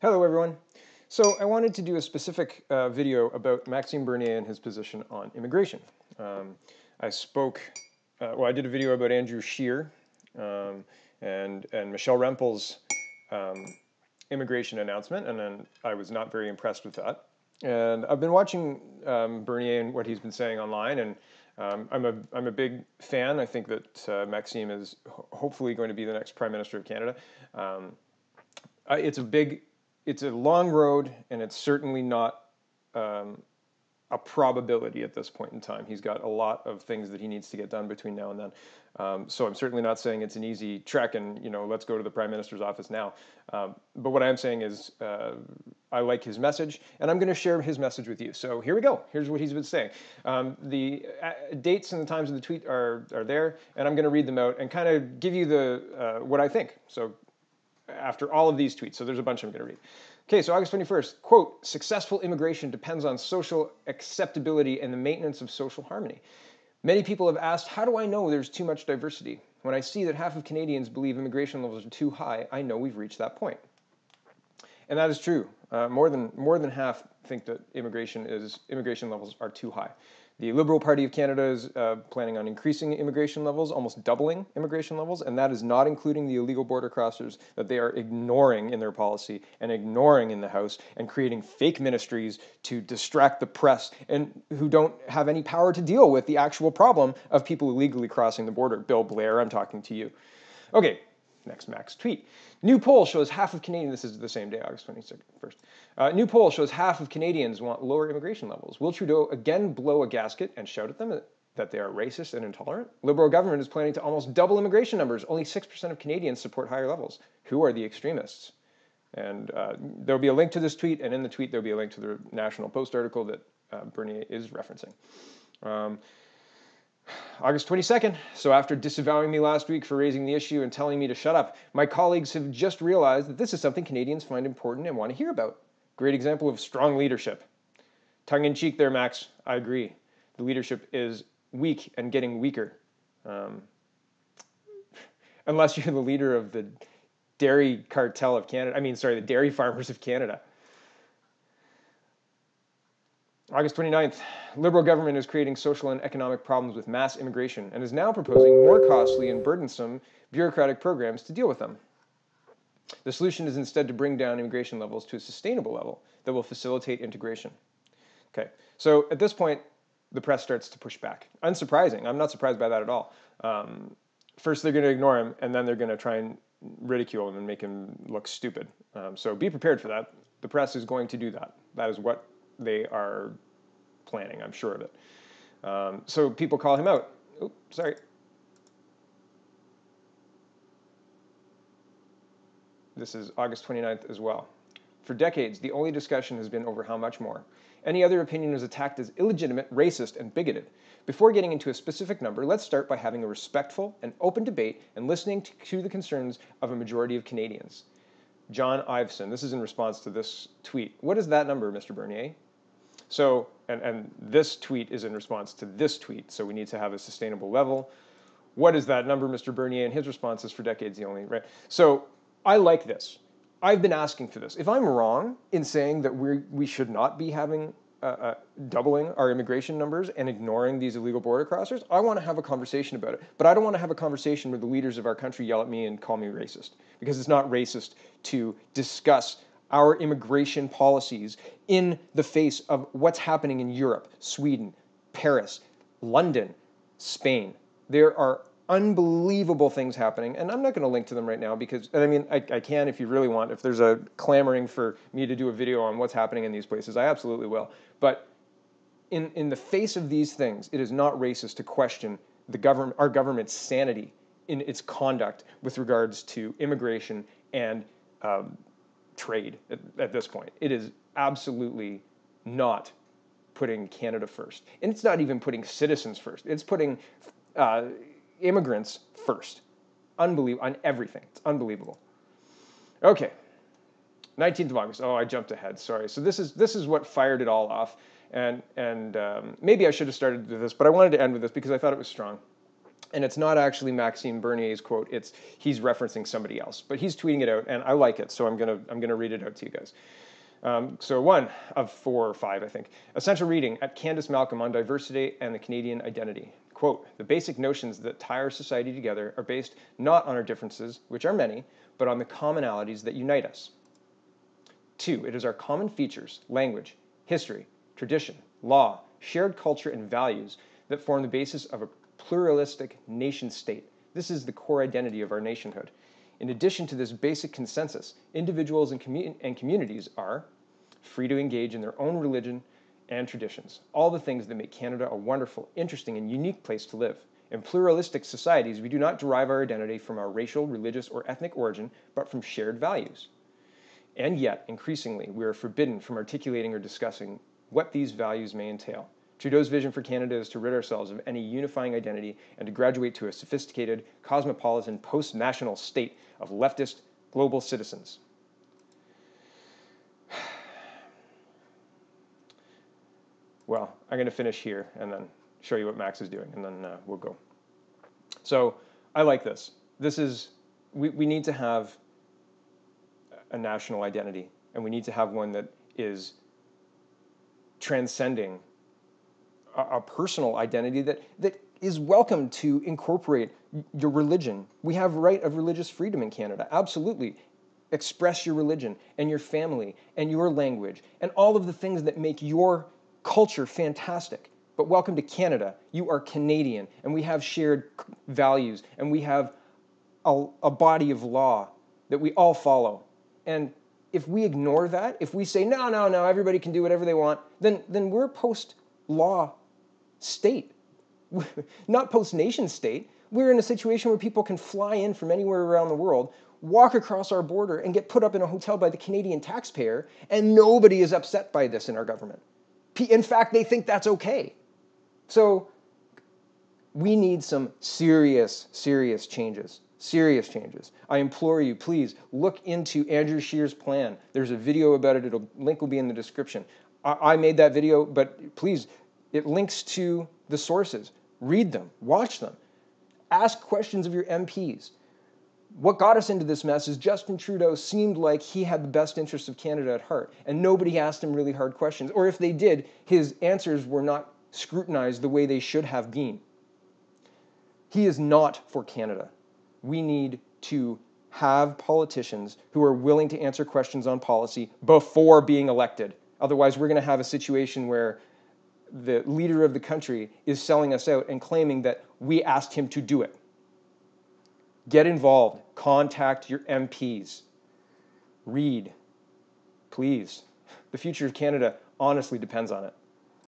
Hello, everyone. So I wanted to do a specific video about Maxime Bernier and his position on immigration. I spoke, I did a video about Andrew Scheer and Michelle Rempel's immigration announcement, and then I was not very impressed with that. And I've been watching Bernier and what he's been saying online, and I'm a big fan. I think that Maxime is hopefully going to be the next Prime Minister of Canada. It's a long road, and it's certainly not a probability at this point in time. He's got a lot of things that he needs to get done between now and then. So I'm certainly not saying it's an easy trek and, let's go to the Prime Minister's office now. But what I am saying is I like his message, and I'm going to share his message with you. So here we go. Here's what he's been saying. The dates and the times of the tweet are there, and I'm going to read them out and kind of give you the what I think. So after all of these tweets. So there's a bunch I'm going to read. Okay, so August 21st, quote, "Successful immigration depends on social acceptability and the maintenance of social harmony. Many people have asked, how do I know there's too much diversity? When I see that half of Canadians believe immigration levels are too high, I know we've reached that point." And that is true. More than half think that immigration levels are too high. The Liberal Party of Canada is planning on increasing immigration levels, almost doubling immigration levels, and that is not including the illegal border crossers that they are ignoring in their policy and ignoring in the House and creating fake ministries to distract the press and who don't have any power to deal with the actual problem of people illegally crossing the border. Bill Blair, I'm talking to you. Okay. Next Max tweet. New poll shows half of Canadians, this is the same day, August 21st. New poll shows half of Canadians want lower immigration levels. Will Trudeau again blow a gasket and shout at them that they are racist and intolerant? Liberal government is planning to almost double immigration numbers. Only 6% of Canadians support higher levels. Who are the extremists? And there'll be a link to this tweet, and in the tweet there'll be a link to the National Post article that Bernier is referencing. August 22nd, so after disavowing me last week for raising the issue and telling me to shut up, my colleagues have just realized that this is something Canadians find important and want to hear about. Great example of strong leadership. Tongue in cheek there, Max. I agree. The leadership is weak and getting weaker. Unless you're the leader of the dairy cartel of Canada. The dairy farmers of Canada. August 29th, Liberal government is creating social and economic problems with mass immigration and is now proposing more costly and burdensome bureaucratic programs to deal with them. The solution is instead to bring down immigration levels to a sustainable level that will facilitate integration. Okay, so at this point, the press starts to push back. Unsurprising. I'm not surprised by that at all. First, they're going to ignore him, and then they're going to try and ridicule him and make him look stupid. So be prepared for that. The press is going to do that. That is what they are planning, I'm sure of it. So people call him out. Oops, sorry. This is August 29th as well. For decades, the only discussion has been over how much more. Any other opinion is attacked as illegitimate, racist, and bigoted. Before getting into a specific number, let's start by having a respectful and open debate and listening to the concerns of a majority of Canadians. John Iveson, this is in response to this tweet. What is that number, Mr. Bernier? So, and this tweet is in response to this tweet, so we need to have a sustainable level. What is that number, Mr. Bernier? And his response is for decades the only, right? So I like this. I've been asking for this. If I'm wrong in saying that we should not be having doubling our immigration numbers and ignoring these illegal border crossers, I want to have a conversation about it. But I don't want to have a conversation where the leaders of our country yell at me and call me racist, because it's not racist to discuss our immigration policies in the face of what's happening in Europe, Sweden, Paris, London, Spain. There are unbelievable things happening, and I'm not going to link to them right now because, I can if you really want. If there's a clamoring for me to do a video on what's happening in these places, I absolutely will. But in the face of these things, it is not racist to question our government's sanity in its conduct with regards to immigration and trade at this point. It is absolutely not putting Canada first. And it's not even putting citizens first. It's putting immigrants first. Unbelievable on everything. It's unbelievable. Okay. 19th of August. Oh, I jumped ahead. Sorry. So this is what fired it all off. And maybe I should have started with this, but I wanted to end with this because I thought it was strong. And it's not actually Maxime Bernier's quote. He's referencing somebody else, but he's tweeting it out, and I like it, so I'm gonna read it out to you guys. So one of 4 or 5, I think. Essential reading at Candace Malcolm on diversity and the Canadian identity. Quote, the basic notions that tie our society together are based not on our differences, which are many, but on the commonalities that unite us. 2, it is our common features, language, history, tradition, law, shared culture, and values that form the basis of a pluralistic nation state. This is the core identity of our nationhood. In addition to this basic consensus, individuals and communities are free to engage in their own religion and traditions, all the things that make Canada a wonderful, interesting, and unique place to live. In pluralistic societies, we do not derive our identity from our racial, religious, or ethnic origin, but from shared values. And yet, increasingly, we are forbidden from articulating or discussing what these values may entail. Trudeau's vision for Canada is to rid ourselves of any unifying identity and to graduate to a sophisticated, cosmopolitan, post-national state of leftist global citizens. Well, I'm going to finish here and then show you what Max is doing, and then we'll go. So I like this. We need to have a national identity, and we need to have one that is transcending a personal identity that is welcome to incorporate your religion. We have right of religious freedom in Canada, absolutely. Express your religion and your family and your language and all of the things that make your culture fantastic. But welcome to Canada. You are Canadian, and we have shared values, and we have a body of law that we all follow. And if we ignore that, if we say, no, everybody can do whatever they want, then we're post-law state, not post-nation state. We're in a situation where people can fly in from anywhere around the world, walk across our border, and get put up in a hotel by the Canadian taxpayer, and nobody is upset by this in our government. In fact, they think that's okay. So we need some serious changes. Serious changes. I implore you, please look into Andrew Scheer's plan. There's a video about it. Link will be in the description. I made that video, but please, it links to the sources. Read them. Watch them. Ask questions of your MPs. What got us into this mess is Justin Trudeau seemed like he had the best interests of Canada at heart, and nobody asked him really hard questions. Or if they did, his answers were not scrutinized the way they should have been. He is not for Canada. We need to have politicians who are willing to answer questions on policy before being elected. Otherwise, we're going to have a situation where the leader of the country is selling us out and claiming that we asked him to do it. Get involved. Contact your MPs. Read. Please. The future of Canada honestly depends on it.